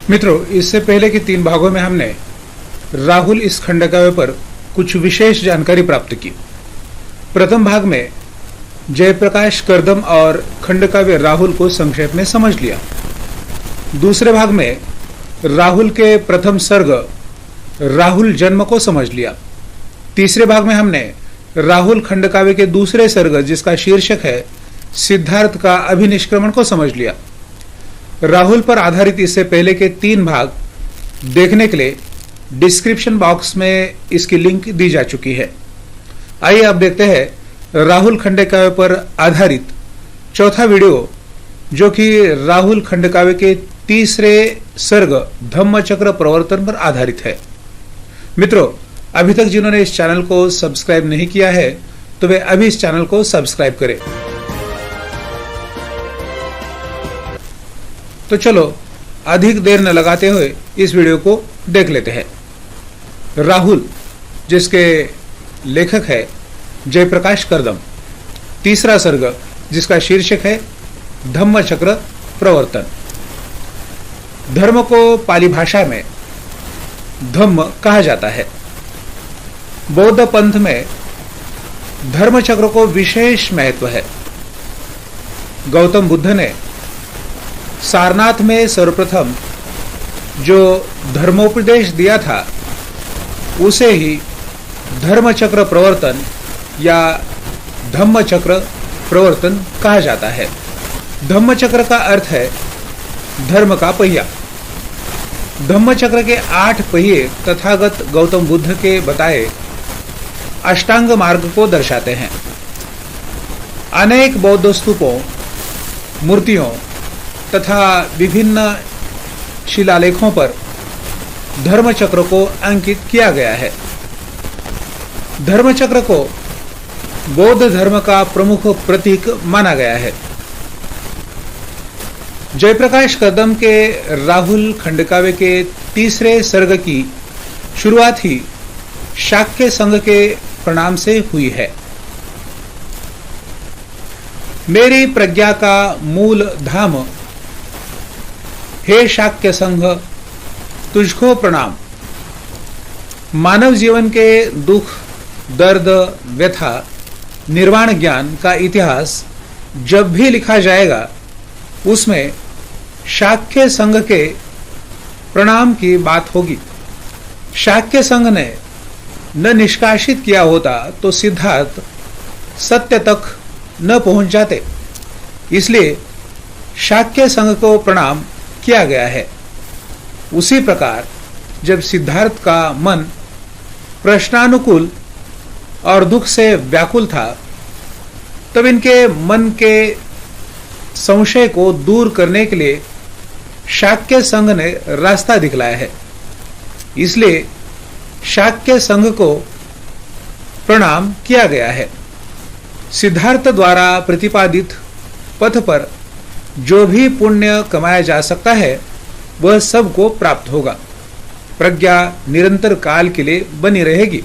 मित्रों, इससे पहले के 3 भागों में हमने राहुल इस खंडकाव्य पर कुछ विशेष जानकारी प्राप्त की। प्रथम भाग में जयप्रकाश कर्दम और खंडकाव्य राहुल को संक्षेप में समझ लिया। दूसरे भाग में राहुल के प्रथम सर्ग राहुल जन्म को समझ लिया। तीसरे भाग में हमने राहुल खंडकाव्य के दूसरे सर्ग जिसका शीर्षक है सिद्धार्थ का अभिनिष्क्रमण को समझ लिया। राहुल पर आधारित इससे पहले के 3 भाग देखने के लिए डिस्क्रिप्शन बॉक्स में इसकी लिंक दी जा चुकी है। आइए अब देखते हैं राहुल खंडकाव्य पर आधारित चौथा वीडियो, जो कि राहुल खंडकाव्य के तीसरे सर्ग धम्मचक्र प्रवर्तन पर आधारित है। मित्रों, अभी तक जिन्होंने इस चैनल को सब्सक्राइब नहीं किया है तो वे अभी इस चैनल को सब्सक्राइब करें। तो चलो अधिक देर न लगाते हुए इस वीडियो को देख लेते हैं। राहुल, जिसके लेखक है जयप्रकाश कर्दम, तीसरा सर्ग जिसका शीर्षक है धम्मचक्र प्रवर्तन। धर्म को पाली भाषा में धम्म कहा जाता है। बौद्ध पंथ में धर्मचक्र को विशेष महत्व है। गौतम बुद्ध ने सारनाथ में सर्वप्रथम जो धर्मोपदेश दिया था उसे ही धर्मचक्र प्रवर्तन या धम्मचक्र प्रवर्तन कहा जाता है। धम्मचक्र का अर्थ है धर्म का पहिया। धम्मचक्र के 8 पहिए तथागत गौतम बुद्ध के बताए अष्टांग मार्ग को दर्शाते हैं। अनेक बौद्ध स्तूपों, मूर्तियों तथा विभिन्न शिलालेखों पर धर्मचक्र को अंकित किया गया है। धर्मचक्र को बौद्ध धर्म का प्रमुख प्रतीक माना गया है। जयप्रकाश कर्दम के राहुल खंडकाव्य के तीसरे सर्ग की शुरुआत ही शाक्य संघ के प्रणाम से हुई है। मेरी प्रज्ञा का मूल धाम, हे शाक्य संघ तुझको प्रणाम। मानव जीवन के दुख, दर्द, व्यथा, निर्वाण ज्ञान का इतिहास जब भी लिखा जाएगा उसमें शाक्य संघ के प्रणाम की बात होगी। शाक्य संघ ने न निष्कासित किया होता तो सिद्धार्थ सत्य तक न पहुंच जाते, इसलिए शाक्य संघ को प्रणाम किया गया है। उसी प्रकार जब सिद्धार्थ का मन प्रश्नानुकूल और दुख से व्याकुल था तब इनके मन के संशय को दूर करने के लिए शाक्य संघ ने रास्ता दिखलाया है। इसलिए शाक्य संघ को प्रणाम किया गया है। सिद्धार्थ द्वारा प्रतिपादित पथ पर जो भी पुण्य कमाया जा सकता है वह सबको प्राप्त होगा। प्रज्ञा निरंतर काल के लिए बनी रहेगी।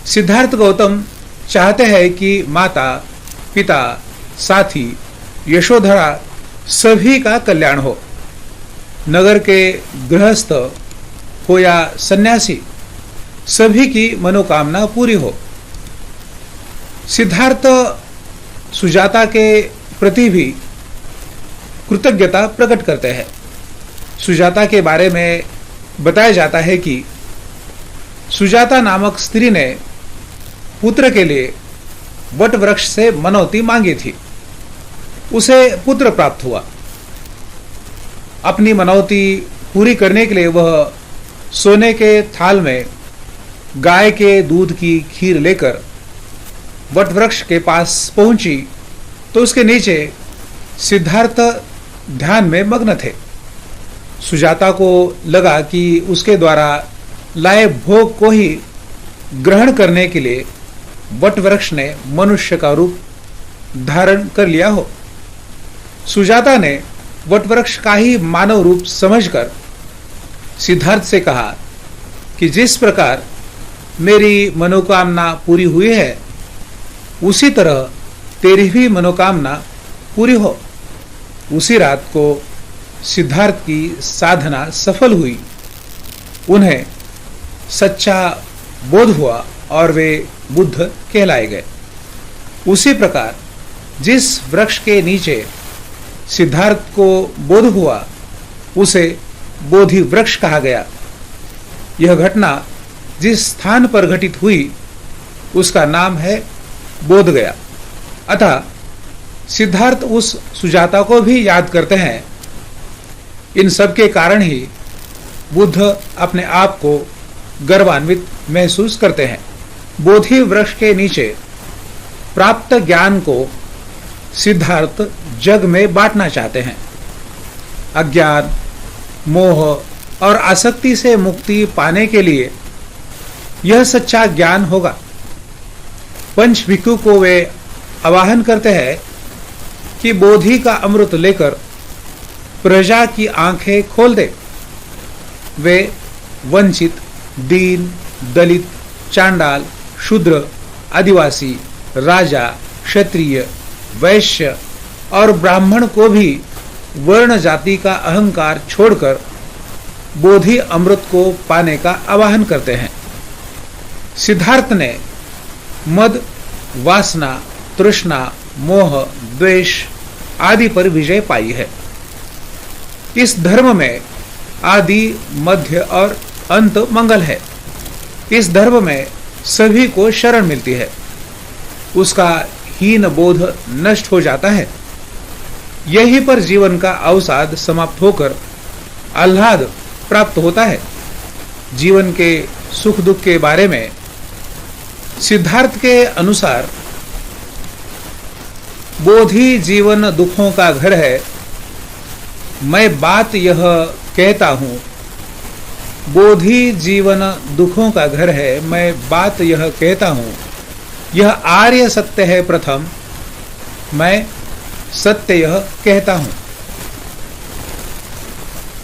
सिद्धार्थ गौतम चाहते हैं कि माता, पिता, साथी, यशोधरा सभी का कल्याण हो। नगर के गृहस्थ हो या सन्यासी, सभी की मनोकामना पूरी हो। सिद्धार्थ सुजाता के प्रति भी कृतज्ञता प्रकट करते हैं। सुजाता के बारे में बताया जाता है कि सुजाता नामक स्त्री ने पुत्र के लिए वट वृक्ष से मनौती मांगी थी। उसे पुत्र प्राप्त हुआ। अपनी मनौती पूरी करने के लिए वह सोने के थाल में गाय के दूध की खीर लेकर वट वृक्ष के पास पहुंची तो उसके नीचे सिद्धार्थ ध्यान में मग्न थे। सुजाता को लगा कि उसके द्वारा लाए भोग को ही ग्रहण करने के लिए वट वृक्ष ने मनुष्य का रूप धारण कर लिया हो। सुजाता ने वट वृक्ष का ही मानव रूप समझकर सिद्धार्थ से कहा कि जिस प्रकार मेरी मनोकामना पूरी हुई है उसी तरह तेरी भी मनोकामना पूरी हो। उसी रात को सिद्धार्थ की साधना सफल हुई, उन्हें सच्चा बोध हुआ और वे बुद्ध कहलाए गए। उसी प्रकार जिस वृक्ष के नीचे सिद्धार्थ को बोध हुआ उसे बोधि वृक्ष कहा गया। यह घटना जिस स्थान पर घटित हुई उसका नाम है बोध गया। अतः सिद्धार्थ उस सुजाता को भी याद करते हैं। इन सब के कारण ही बुद्ध अपने आप को गर्वान्वित महसूस करते हैं। बोधि वृक्ष के नीचे प्राप्त ज्ञान को सिद्धार्थ जग में बांटना चाहते हैं। अज्ञान, मोह और आसक्ति से मुक्ति पाने के लिए यह सच्चा ज्ञान होगा। पंच भिक्षु को वे आवाहन करते हैं कि बोधि का अमृत लेकर प्रजा की आंखें खोल दे। वे वंचित, दीन, दलित, चांडाल, शूद्र, आदिवासी, राजा, क्षत्रिय, वैश्य और ब्राह्मण को भी वर्ण जाति का अहंकार छोड़कर बोधि अमृत को पाने का आवाहन करते हैं। सिद्धार्थ ने मद, वासना, तृष्णा, मोह, द्वेष आदि पर विजय पाई है। इस धर्म में आदि, मध्य और अंत मंगल है। इस धर्म में सभी को शरण मिलती है। उसका हीन बोध नष्ट हो जाता है। यहीं पर जीवन का अवसाद समाप्त होकर आह्लाद प्राप्त होता है। जीवन के सुख दुख के बारे में सिद्धार्थ के अनुसार बोधि जीवन दुखों का घर है। मैं बात यह कहता हूं, बोधि जीवन दुखों का घर है। मैं बात यह कहता हूं, यह आर्य सत्य है प्रथम, मैं सत्य यह कहता हूं।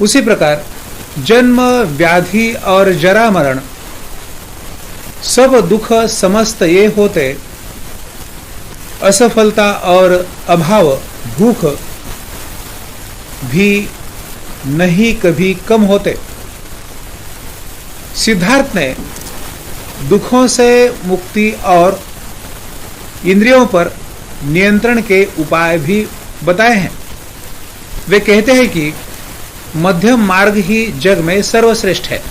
उसी प्रकार जन्म, व्याधि और जरा मरण सब दुख समस्त ये होते। असफलता और अभाव, भूख भी नहीं कभी कम होते। सिद्धार्थ ने दुखों से मुक्ति और इंद्रियों पर नियंत्रण के उपाय भी बताए हैं। वे कहते हैं कि मध्यम मार्ग ही जग में सर्वश्रेष्ठ है।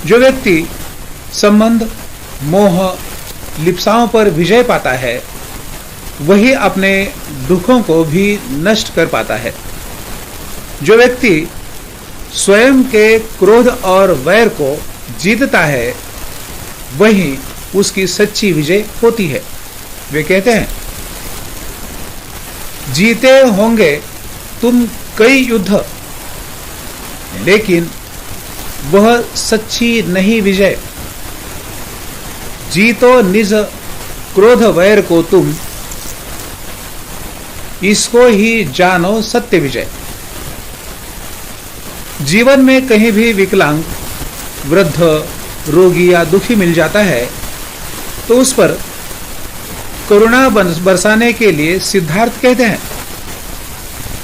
जो व्यक्ति संबंध, मोह, लिप्साओं पर विजय पाता है वही अपने दुखों को भी नष्ट कर पाता है। जो व्यक्ति स्वयं के क्रोध और वैर को जीतता है वही उसकी सच्ची विजय होती है। वे कहते हैं, जीते होंगे तुम कई युद्ध, लेकिन वह सच्ची नहीं विजय। जीतो निज क्रोध वैर को तुम, इसको ही जानो सत्य विजय। जीवन में कहीं भी विकलांग, वृद्ध, रोगी या दुखी मिल जाता है तो उस पर करुणा बरसाने के लिए सिद्धार्थ कहते हैं,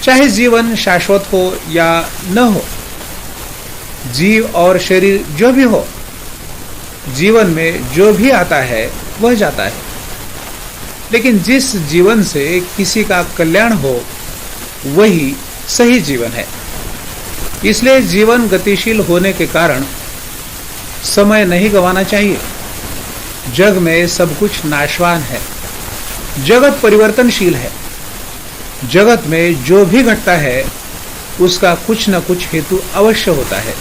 चाहे जीवन शाश्वत हो या न हो, जीव और शरीर जो भी हो, जीवन में जो भी आता है वह जाता है, लेकिन जिस जीवन से किसी का कल्याण हो वही सही जीवन है। इसलिए जीवन गतिशील होने के कारण समय नहीं गंवाना चाहिए। जग में सब कुछ नाशवान है। जगत परिवर्तनशील है। जगत में जो भी घटता है उसका कुछ न कुछ हेतु अवश्य होता है।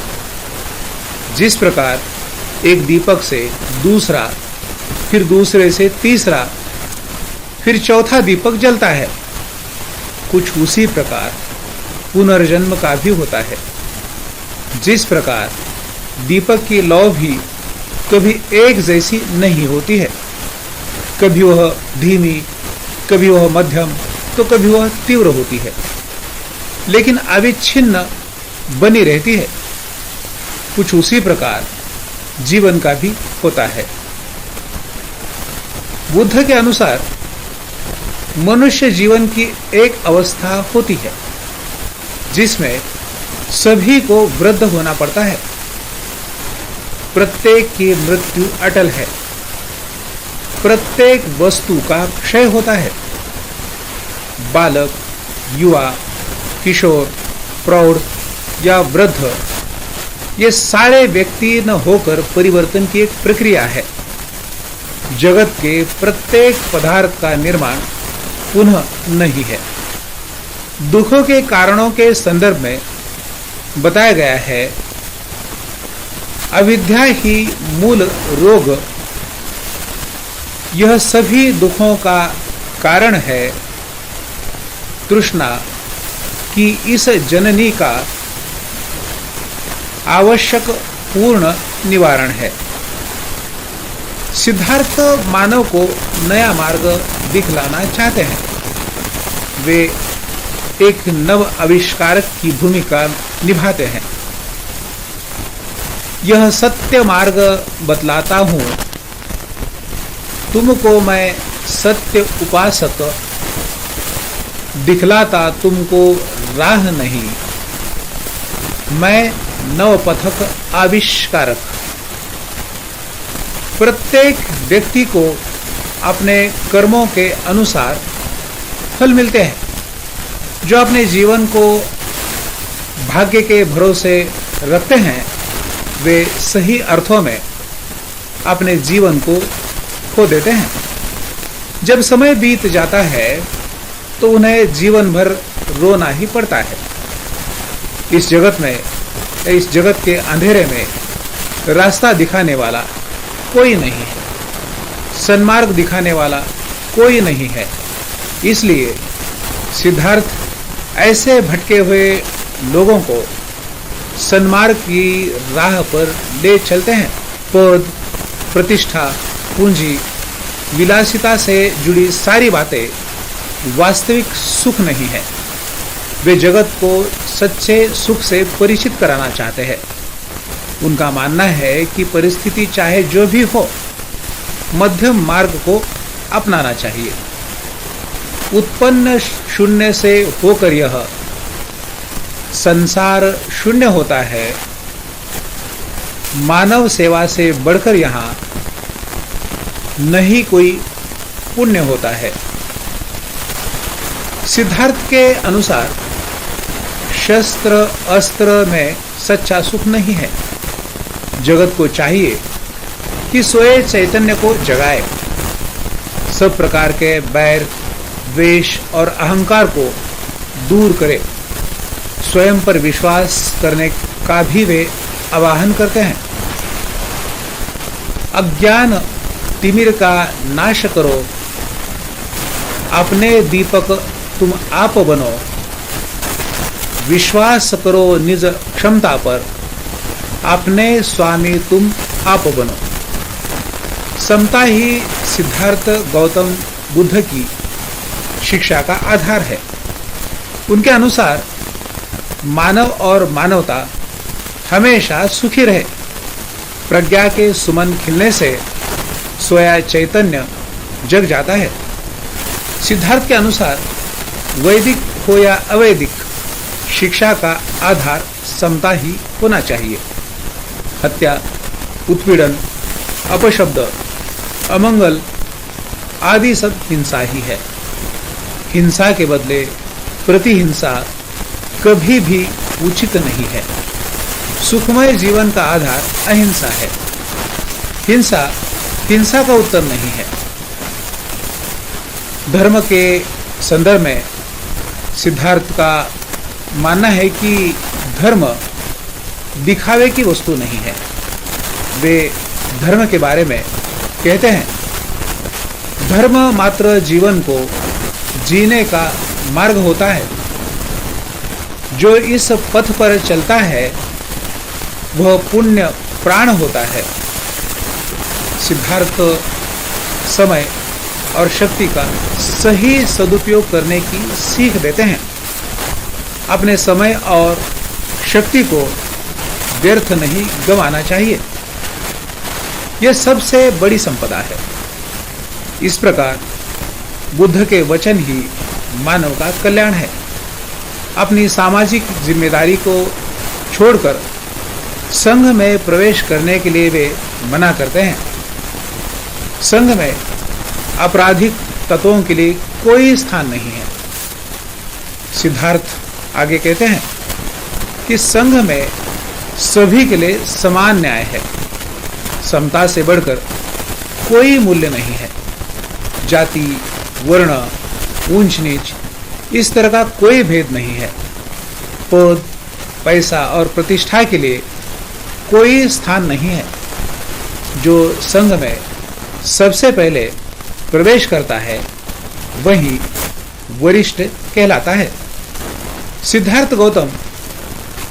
जिस प्रकार एक दीपक से दूसरा, फिर दूसरे से तीसरा, फिर चौथा दीपक जलता है, कुछ उसी प्रकार पुनर्जन्म का भी होता है। जिस प्रकार दीपक की लौ भी कभी एक जैसी नहीं होती है, कभी वह धीमी, कभी वह मध्यम, तो कभी वह तीव्र होती है, लेकिन अविच्छिन्न बनी रहती है। कुछ उसी प्रकार जीवन का भी होता है। बुद्ध के अनुसार मनुष्य जीवन की एक अवस्था होती है जिसमें सभी को वृद्ध होना पड़ता है। प्रत्येक की मृत्यु अटल है। प्रत्येक वस्तु का क्षय होता है। बालक, युवा, किशोर, प्रौढ़ या वृद्ध, ये सारे व्यक्ति न होकर परिवर्तन की एक प्रक्रिया है। जगत के प्रत्येक पदार्थ का निर्माण पुनः नहीं है। दुखों के कारणों के संदर्भ में बताया गया है, अविद्या ही मूल रोग यह सभी दुखों का कारण है। तृष्णा की इस जननी का आवश्यक पूर्ण निवारण है। सिद्धार्थ मानव को नया मार्ग दिखलाना चाहते हैं। वे एक नव आविष्कारक की भूमिका निभाते हैं। यह सत्य मार्ग बतलाता हूं, तुमको मैं सत्य उपासक दिखलाता तुमको राह नहीं, मैं नवपथक आविष्कारक। प्रत्येक व्यक्ति को अपने कर्मों के अनुसार फल मिलते हैं। जो अपने जीवन को भाग्य के भरोसे रखते हैं, वे सही अर्थों में अपने जीवन को खो देते हैं। जब समय बीत जाता है तो उन्हें जीवन भर रोना ही पड़ता है। इस जगत के अंधेरे में रास्ता दिखाने वाला कोई नहीं है, सन्मार्ग दिखाने वाला कोई नहीं है। इसलिए सिद्धार्थ ऐसे भटके हुए लोगों को सन्मार्ग की राह पर ले चलते हैं। पद, प्रतिष्ठा, पूंजी, विलासिता से जुड़ी सारी बातें वास्तविक सुख नहीं है। वे जगत को सच्चे सुख से परिचित कराना चाहते हैं। उनका मानना है कि परिस्थिति चाहे जो भी हो, मध्यम मार्ग को अपनाना चाहिए। उत्पन्न शून्य से होकर यह संसार शून्य होता है। मानव सेवा से बढ़कर यहाँ नहीं कोई पुण्य होता है। सिद्धार्थ के अनुसार शस्त्र अस्त्र में सच्चा सुख नहीं है। जगत को चाहिए कि स्वयं चैतन्य को जगाए, सब प्रकार के बैर, द्वेष और अहंकार को दूर करे। स्वयं पर विश्वास करने का भी वे आवाहन करते हैं। अज्ञान तिमिर का नाश करो, अपने दीपक तुम आप बनो। विश्वास करो निज क्षमता पर, अपने स्वामी तुम आप बनो। समता ही सिद्धार्थ गौतम बुद्ध की शिक्षा का आधार है। उनके अनुसार मानव और मानवता हमेशा सुखी रहे। प्रज्ञा के सुमन खिलने से स्वयं चैतन्य जग जाता है। सिद्धार्थ के अनुसार वैदिक हो या अवैदिक, शिक्षा का आधार समता ही होना चाहिए। हत्या, उत्पीड़न, अपशब्द, अमंगल आदि सब हिंसा ही है। हिंसा के बदले प्रतिहिंसा कभी भी उचित नहीं है। सुखमय जीवन का आधार अहिंसा है। हिंसा हिंसा का उत्तर नहीं है। धर्म के संदर्भ में सिद्धार्थ का मानना है कि धर्म दिखावे की वस्तु नहीं है। वे धर्म के बारे में कहते हैं, धर्म मात्र जीवन को जीने का मार्ग होता है। जो इस पथ पर चलता है वह पुण्य प्राण होता है। सिद्धार्थ समय और शक्ति का सही सदुपयोग करने की सीख देते हैं। अपने समय और शक्ति को व्यर्थ नहीं गंवाना चाहिए। यह सबसे बड़ी संपदा है। इस प्रकार बुद्ध के वचन ही मानव का कल्याण है। अपनी सामाजिक जिम्मेदारी को छोड़कर संघ में प्रवेश करने के लिए वे मना करते हैं। संघ में आपराधिक तत्वों के लिए कोई स्थान नहीं है। सिद्धार्थ आगे कहते हैं कि संघ में सभी के लिए समान न्याय है। समता से बढ़कर कोई मूल्य नहीं है। जाति, वर्ण, ऊंच नीच इस तरह का कोई भेद नहीं है। पद, पैसा और प्रतिष्ठा के लिए कोई स्थान नहीं है। जो संघ में सबसे पहले प्रवेश करता है वही वरिष्ठ कहलाता है। सिद्धार्थ गौतम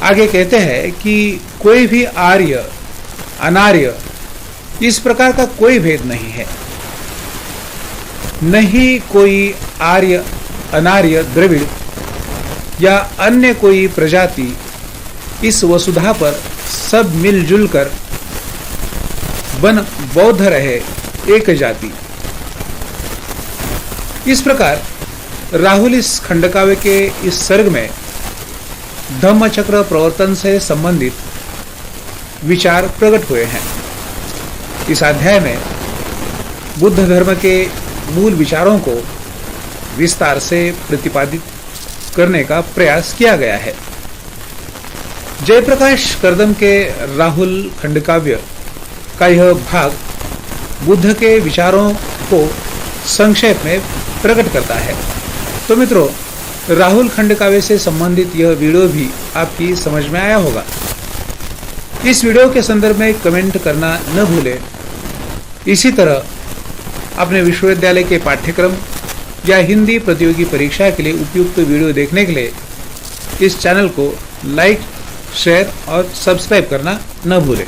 आगे कहते हैं कि कोई भी आर्य अनार्य इस प्रकार का कोई भेद नहीं है। नहीं कोई आर्य अनार्य द्रविड़ या अन्य कोई प्रजाति, इस वसुधा पर सब मिलजुल कर बन बौद्ध रहे एक जाति। इस प्रकार राहुल इस खंडकाव्य के इस सर्ग में धम्मचक्र प्रवर्तन से संबंधित विचार प्रकट हुए हैं। इस अध्याय में बुद्ध धर्म के मूल विचारों को विस्तार से प्रतिपादित करने का प्रयास किया गया है। जयप्रकाश करदम के राहुल खंडकाव्य का यह भाग बुद्ध के विचारों को संक्षेप में प्रकट करता है। तो मित्रों, राहुल खंडकाव्य से संबंधित यह वीडियो भी आपकी समझ में आया होगा। इस वीडियो के संदर्भ में कमेंट करना न भूलें। इसी तरह अपने विश्वविद्यालय के पाठ्यक्रम या हिंदी प्रतियोगी परीक्षा के लिए उपयुक्त वीडियो देखने के लिए इस चैनल को लाइक, शेयर और सब्सक्राइब करना न भूलें।